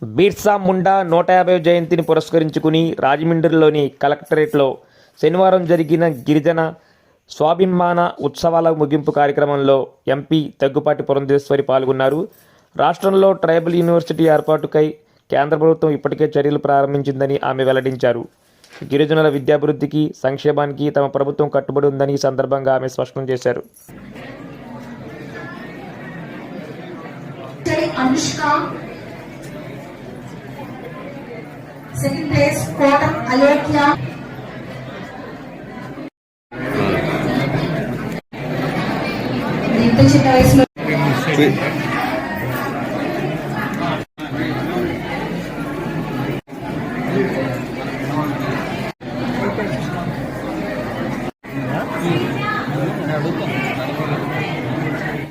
బిర్సా ముండా 150వ జయంతిని పురస్కరించుకుని రాజమండ్రిలోని కలెక్టరేట్లో శనివారం జరిగిన గిరిజన స్వాభిమాన ఉత్సవాల ముగింపు కార్యక్రమంలో ఎంపీ దగ్గుపాటి పురంధేశ్వరి పాల్గొన్నారు. రాష్ట్రంలో ట్రైబల్ యూనివర్సిటీ ఏర్పాటుకై కేంద్ర ప్రభుత్వం ఇప్పటికే చర్యలు ప్రారంభించిందని ఆమె వెల్లడించారు. గిరిజనుల విద్యాభివృద్ధికి, సంక్షేమానికి తమ ప్రభుత్వం కట్టుబడి ఉందని ఈ సందర్భంగా ఆమె స్పష్టం చేశారు. Second place, Kotam Alekhya. ఇంత చిన్న వయసులో